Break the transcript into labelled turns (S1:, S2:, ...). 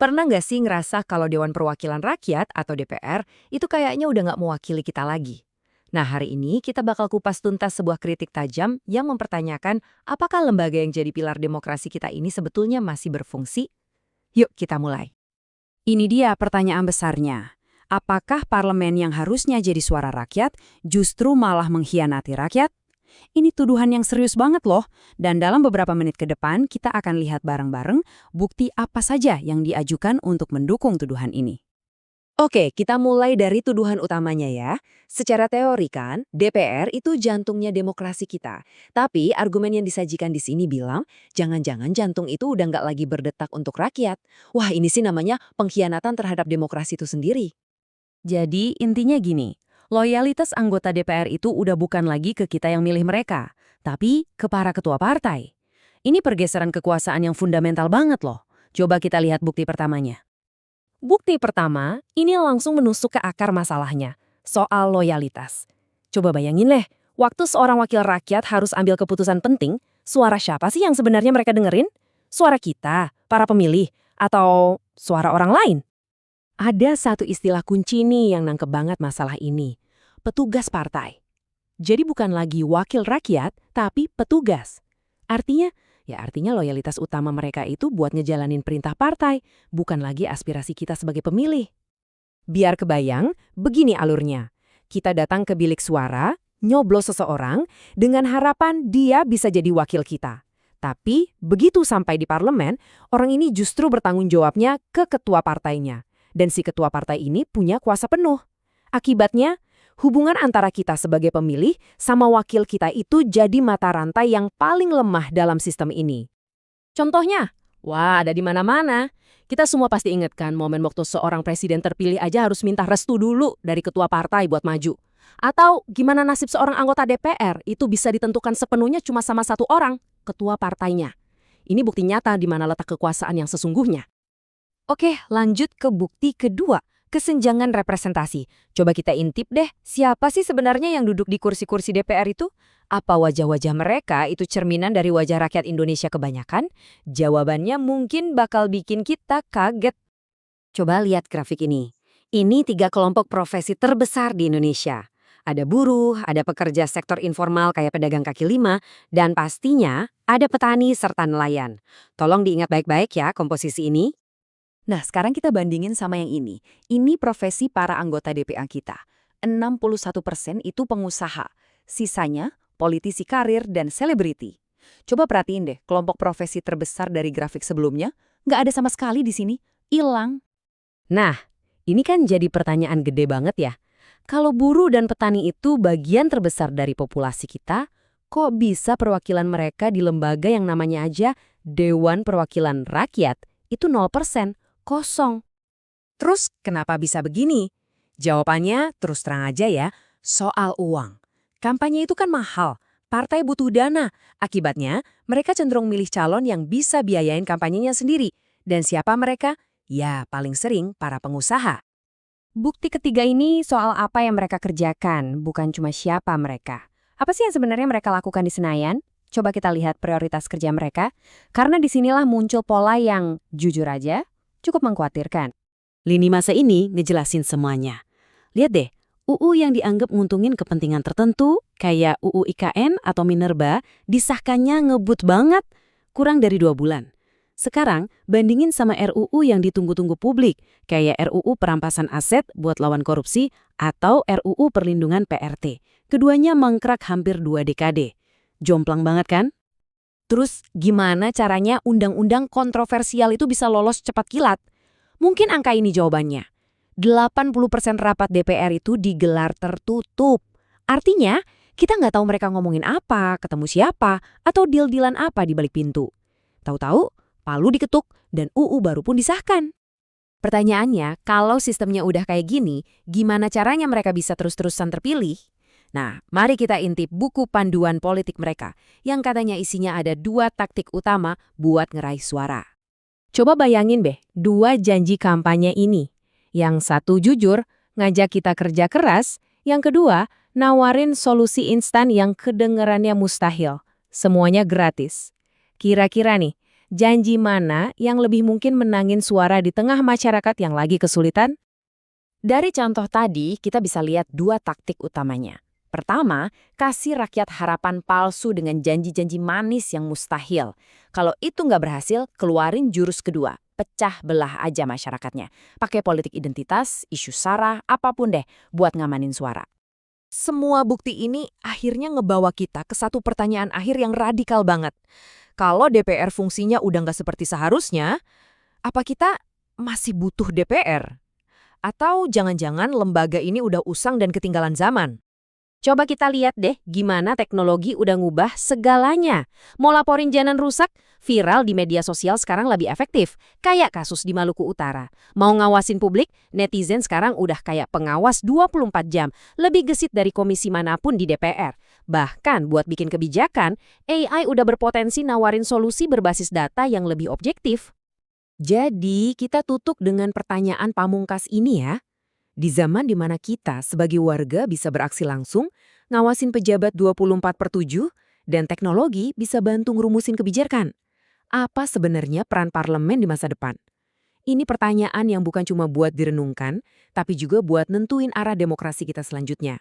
S1: Pernah nggak sih ngerasa kalau Dewan Perwakilan Rakyat atau DPR itu kayaknya udah nggak mewakili kita lagi? Nah, hari ini kita bakal kupas tuntas sebuah kritik tajam yang mempertanyakan apakah lembaga yang jadi pilar demokrasi kita ini sebetulnya masih berfungsi? Yuk kita mulai.
S2: Ini dia pertanyaan besarnya. Apakah parlemen yang harusnya jadi suara rakyat justru malah mengkhianati rakyat? Ini tuduhan yang serius banget loh, dan dalam beberapa menit ke depan kita akan lihat bareng-bareng bukti apa saja yang diajukan untuk mendukung tuduhan ini.
S1: Oke, kita mulai dari tuduhan utamanya ya. Secara teori kan, DPR itu jantungnya demokrasi kita. Tapi argumen yang disajikan di sini bilang, jangan-jangan jantung itu udah nggak lagi berdetak untuk rakyat. Wah, ini sih namanya pengkhianatan terhadap demokrasi itu sendiri.
S2: Jadi intinya gini, loyalitas anggota DPR itu udah bukan lagi ke kita yang milih mereka, tapi ke para ketua partai. Ini pergeseran kekuasaan yang fundamental banget loh. Coba kita lihat bukti pertamanya. Bukti pertama, ini langsung menusuk ke akar masalahnya, soal loyalitas. Coba bayangin deh, waktu seorang wakil rakyat harus ambil keputusan penting, suara siapa sih yang sebenarnya mereka dengerin? Suara kita, para pemilih, atau suara orang lain? Ada satu istilah kunci nih yang nangkep banget masalah ini. Petugas partai. Jadi bukan lagi wakil rakyat, tapi petugas. Artinya, artinya loyalitas utama mereka itu buat ngejalanin perintah partai, bukan lagi aspirasi kita sebagai pemilih. Biar kebayang, begini alurnya. Kita datang ke bilik suara, nyoblos seseorang, dengan harapan dia bisa jadi wakil kita. Tapi, begitu sampai di parlemen, orang ini justru bertanggung jawabnya ke ketua partainya. Dan si ketua partai ini punya kuasa penuh. Akibatnya, hubungan antara kita sebagai pemilih sama wakil kita itu jadi mata rantai yang paling lemah dalam sistem ini. Contohnya, ada di mana-mana. Kita semua pasti ingat kan momen waktu seorang presiden terpilih aja harus minta restu dulu dari ketua partai buat maju. Atau gimana nasib seorang anggota DPR itu bisa ditentukan sepenuhnya cuma sama satu orang, ketua partainya. Ini bukti nyata di mana letak kekuasaan yang sesungguhnya. Oke, lanjut ke bukti kedua, kesenjangan representasi. Coba kita intip deh, siapa sih sebenarnya yang duduk di kursi-kursi DPR itu? Apa wajah-wajah mereka itu cerminan dari wajah rakyat Indonesia kebanyakan? Jawabannya mungkin bakal bikin kita kaget. Coba lihat grafik ini. Ini 3 kelompok profesi terbesar di Indonesia. Ada buruh, ada pekerja sektor informal kayak pedagang kaki lima, dan pastinya ada petani serta nelayan. Tolong diingat baik-baik ya komposisi ini. Nah, sekarang kita bandingin sama yang ini. Ini profesi para anggota DPA kita. 61% itu pengusaha. Sisanya politisi karir dan selebriti. Coba perhatiin deh, kelompok profesi terbesar dari grafik sebelumnya, nggak ada sama sekali di sini. Hilang. Nah, ini kan jadi pertanyaan gede banget ya. Kalau buruh dan petani itu bagian terbesar dari populasi kita, kok bisa perwakilan mereka di lembaga yang namanya aja Dewan Perwakilan Rakyat itu 0%? Kosong. Terus kenapa bisa begini? Jawabannya terus terang aja ya, soal uang. Kampanye itu kan mahal, partai butuh dana. Akibatnya, mereka cenderung milih calon yang bisa biayain kampanyenya sendiri. Dan siapa mereka? Ya, paling sering para pengusaha. Bukti ketiga ini soal apa yang mereka kerjakan, bukan cuma siapa mereka. Apa sih yang sebenarnya mereka lakukan di Senayan? Coba kita lihat prioritas kerja mereka. Karena disinilah muncul pola yang, jujur aja, cukup mengkhawatirkan. Lini masa ini ngejelasin semuanya. Lihat deh, UU yang dianggap nguntungin kepentingan tertentu, kayak UU IKN atau Minerba, disahkannya ngebut banget, kurang dari 2 bulan. Sekarang, bandingin sama RUU yang ditunggu-tunggu publik, kayak RUU perampasan aset buat lawan korupsi atau RUU perlindungan PRT. Keduanya mangkrak hampir 2 dekade. Jomplang banget kan? Terus gimana caranya undang-undang kontroversial itu bisa lolos cepat kilat? Mungkin angka ini jawabannya. 80% rapat DPR itu digelar tertutup. Artinya, kita nggak tahu mereka ngomongin apa, ketemu siapa, atau deal-dealan apa di balik pintu. Tahu-tahu, palu diketuk dan UU baru pun disahkan. Pertanyaannya, kalau sistemnya udah kayak gini, gimana caranya mereka bisa terus-terusan terpilih? Nah, mari kita intip buku panduan politik mereka, yang katanya isinya ada 2 taktik utama buat ngeraih suara. Coba bayangin deh, 2 janji kampanye ini. Yang satu jujur, ngajak kita kerja keras. Yang kedua, nawarin solusi instan yang kedengerannya mustahil. Semuanya gratis. Kira-kira nih, janji mana yang lebih mungkin menangin suara di tengah masyarakat yang lagi kesulitan?
S3: Dari contoh tadi, kita bisa lihat dua taktik utamanya. Pertama, kasih rakyat harapan palsu dengan janji-janji manis yang mustahil. Kalau itu nggak berhasil, keluarin jurus kedua. Pecah belah aja masyarakatnya. Pakai politik identitas, isu SARA, apapun deh buat ngamanin suara.
S1: Semua bukti ini akhirnya ngebawa kita ke satu pertanyaan akhir yang radikal banget. Kalau DPR fungsinya udah nggak seperti seharusnya, apa kita masih butuh DPR? Atau jangan-jangan lembaga ini udah usang dan ketinggalan zaman?
S2: Coba kita lihat deh gimana teknologi udah ngubah segalanya. Mau laporin jalan rusak, viral di media sosial sekarang lebih efektif. Kayak kasus di Maluku Utara. Mau ngawasin publik, netizen sekarang udah kayak pengawas 24 jam. Lebih gesit dari komisi manapun di DPR. Bahkan buat bikin kebijakan, AI udah berpotensi nawarin solusi berbasis data yang lebih objektif. Jadi kita tutup dengan pertanyaan pamungkas ini ya. Di zaman di mana kita sebagai warga bisa beraksi langsung, ngawasin pejabat 24/7, dan teknologi bisa bantu ngerumusin kebijakan. Apa sebenarnya peran parlemen di masa depan? Ini pertanyaan yang bukan cuma buat direnungkan, tapi juga buat nentuin arah demokrasi kita selanjutnya.